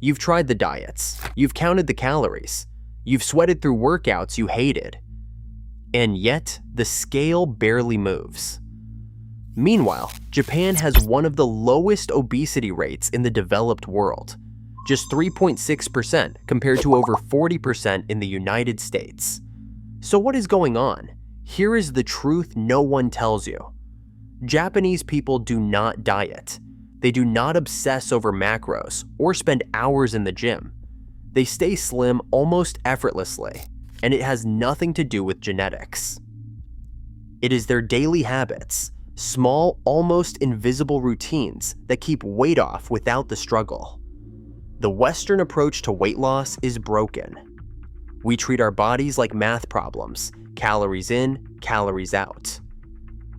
You've tried the diets, you've counted the calories, you've sweated through workouts you hated, and yet the scale barely moves. Meanwhile, Japan has one of the lowest obesity rates in the developed world, just 3.6% compared to over 40% in the United States. So what is going on? Here is the truth no one tells you. Japanese people do not diet. They do not obsess over macros or spend hours in the gym. They stay slim almost effortlessly, and it has nothing to do with genetics. It is their daily habits, small, almost invisible routines that keep weight off without the struggle. The Western approach to weight loss is broken. We treat our bodies like math problems, calories in, calories out.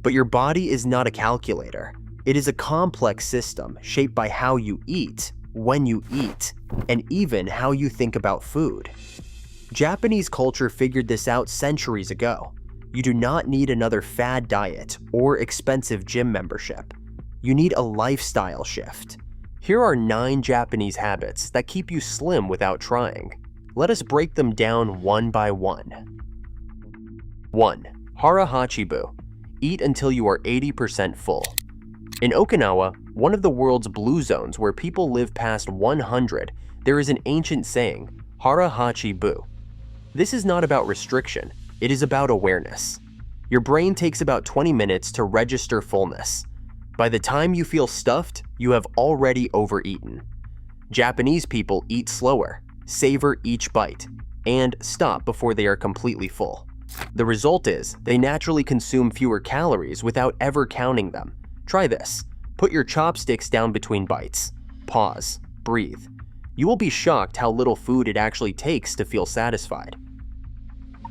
But your body is not a calculator. It is a complex system shaped by how you eat, when you eat, and even how you think about food. Japanese culture figured this out centuries ago. You do not need another fad diet or expensive gym membership. You need a lifestyle shift. Here are 9 Japanese habits that keep you slim without trying. Let us break them down one by one. 1. Hara Hachibu. Eat until you are 80% full. In Okinawa, one of the world's blue zones where people live past 100, there is an ancient saying, Hara Hachibu. This is not about restriction, it is about awareness. Your brain takes about 20 minutes to register fullness. By the time you feel stuffed, you have already overeaten. Japanese people eat slower, savor each bite, and stop before they are completely full. The result is, they naturally consume fewer calories without ever counting them. Try this. Put your chopsticks down between bites. Pause. Breathe. You will be shocked how little food it actually takes to feel satisfied.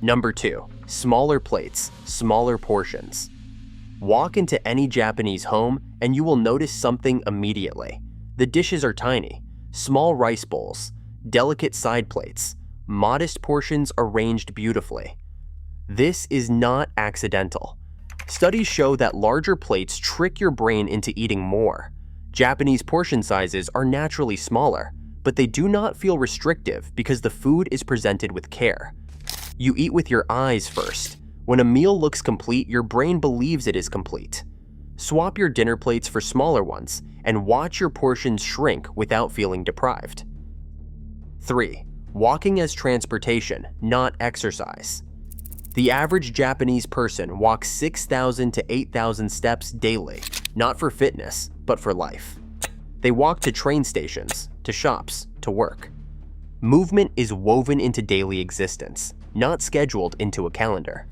Number 2. Smaller plates, smaller portions. Walk into any Japanese home and you will notice something immediately. The dishes are tiny, small rice bowls, delicate side plates, modest portions arranged beautifully. This is not accidental. Studies show that larger plates trick your brain into eating more. Japanese portion sizes are naturally smaller, but they do not feel restrictive because the food is presented with care. You eat with your eyes first. When a meal looks complete, your brain believes it is complete. Swap your dinner plates for smaller ones and watch your portions shrink without feeling deprived. 3. Walking as transportation, not exercise. The average Japanese person walks 6,000 to 8,000 steps daily, not for fitness, but for life. They walk to train stations, to shops, to work. Movement is woven into daily existence, not scheduled into a calendar.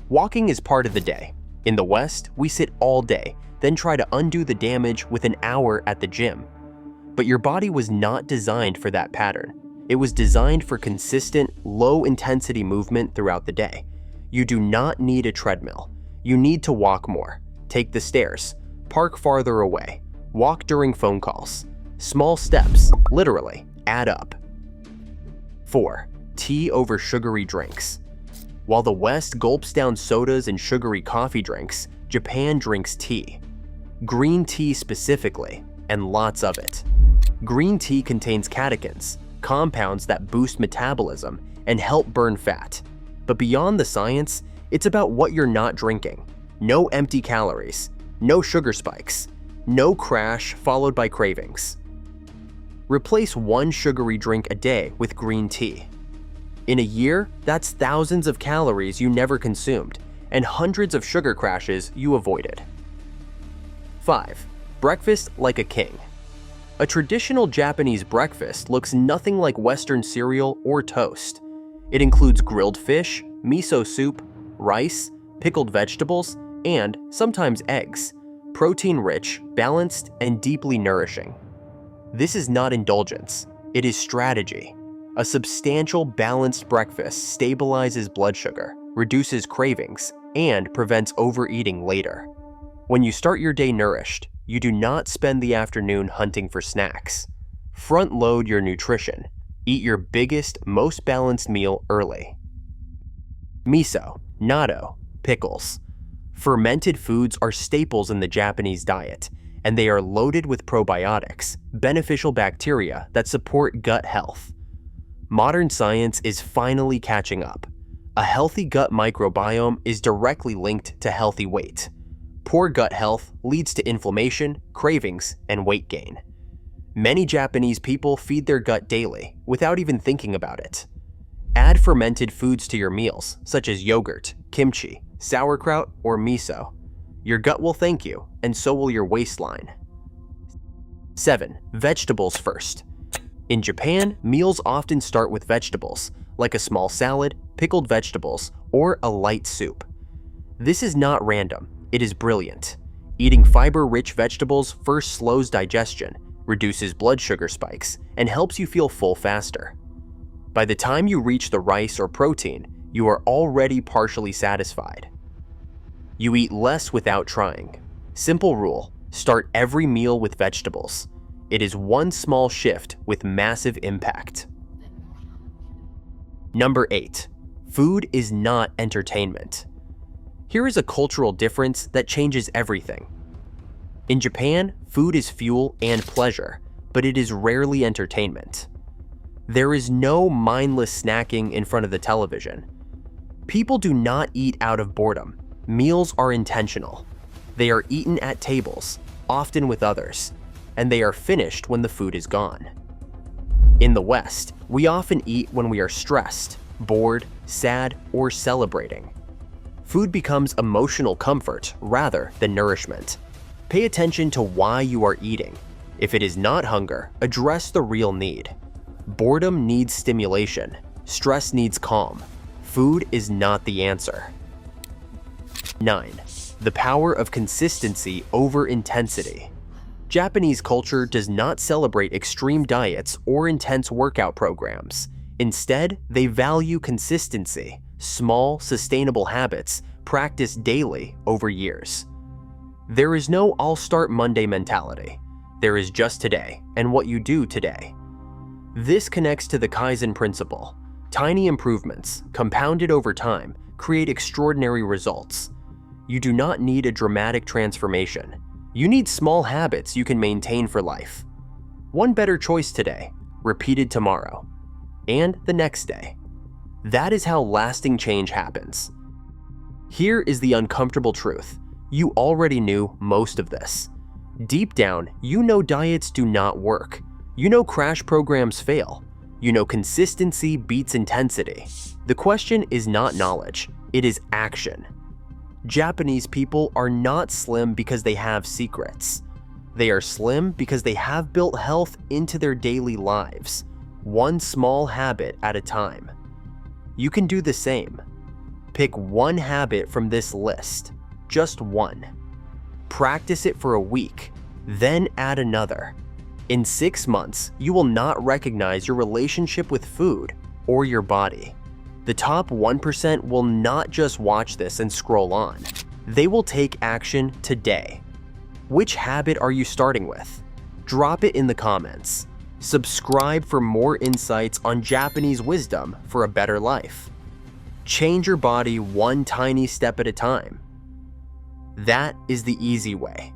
Walking is part of the day. In the West, we sit all day, then try to undo the damage with an hour at the gym. But your body was not designed for that pattern. It was designed for consistent, low-intensity movement throughout the day. You do not need a treadmill. You need to walk more. Take the stairs. Park farther away. Walk during phone calls. Small steps, literally, add up. 4. Tea over sugary drinks. While the West gulps down sodas and sugary coffee drinks, Japan drinks tea. Green tea specifically, and lots of it. Green tea contains catechins, compounds that boost metabolism and help burn fat. But beyond the science, it's about what you're not drinking. No empty calories, no sugar spikes, no crash followed by cravings. Replace one sugary drink a day with green tea. In a year, that's thousands of calories you never consumed and hundreds of sugar crashes you avoided. 5. Breakfast like a king. A traditional Japanese breakfast looks nothing like Western cereal or toast. It includes grilled fish, miso soup, rice, pickled vegetables, and sometimes eggs. Protein-rich, balanced, and deeply nourishing. This is not indulgence, it is strategy. A substantial, balanced breakfast stabilizes blood sugar, reduces cravings, and prevents overeating later. When you start your day nourished, you do not spend the afternoon hunting for snacks. Front-load your nutrition. Eat your biggest, most balanced meal early. Miso, natto, pickles. Fermented foods are staples in the Japanese diet, and they are loaded with probiotics, beneficial bacteria that support gut health. Modern science is finally catching up. A healthy gut microbiome is directly linked to healthy weight. Poor gut health leads to inflammation, cravings, and weight gain. Many Japanese people feed their gut daily without even thinking about it. Add fermented foods to your meals, such as yogurt, kimchi, sauerkraut, or miso. Your gut will thank you, and so will your waistline. 7. Vegetables first. In Japan, meals often start with vegetables, like a small salad, pickled vegetables, or a light soup. This is not random, it is brilliant. Eating fiber-rich vegetables first slows digestion, reduces blood sugar spikes, and helps you feel full faster. By the time you reach the rice or protein, you are already partially satisfied. You eat less without trying. Simple rule: start every meal with vegetables. It is one small shift with massive impact. Number 8. Food is not entertainment. Here is a cultural difference that changes everything. In Japan, food is fuel and pleasure, but it is rarely entertainment. There is no mindless snacking in front of the television. People do not eat out of boredom. Meals are intentional. They are eaten at tables, often with others, and they are finished when the food is gone. In the West, we often eat when we are stressed, bored, sad, or celebrating. Food becomes emotional comfort rather than nourishment. Pay attention to why you are eating. If it is not hunger, address the real need. Boredom needs stimulation. Stress needs calm. Food is not the answer. 9. The power of consistency over intensity. Japanese culture does not celebrate extreme diets or intense workout programs. Instead, they value consistency, small, sustainable habits practiced daily over years. There is no "I'll start Monday" mentality. There is just today and what you do today. This connects to the Kaizen principle. Tiny improvements, compounded over time, create extraordinary results. You do not need a dramatic transformation. You need small habits you can maintain for life. One better choice today, repeated tomorrow, and the next day. That is how lasting change happens. Here is the uncomfortable truth. You already knew most of this. Deep down, you know diets do not work. You know crash programs fail. You know consistency beats intensity. The question is not knowledge, it is action. Japanese people are not slim because they have secrets. They are slim because they have built health into their daily lives, one small habit at a time. You can do the same. Pick one habit from this list, just one. Practice it for a week, then add another. In 6 months, you will not recognize your relationship with food or your body. The top 1% will not just watch this and scroll on. They will take action today. Which habit are you starting with? Drop it in the comments. Subscribe for more insights on Japanese wisdom for a better life. Change your body one tiny step at a time. That is the easy way.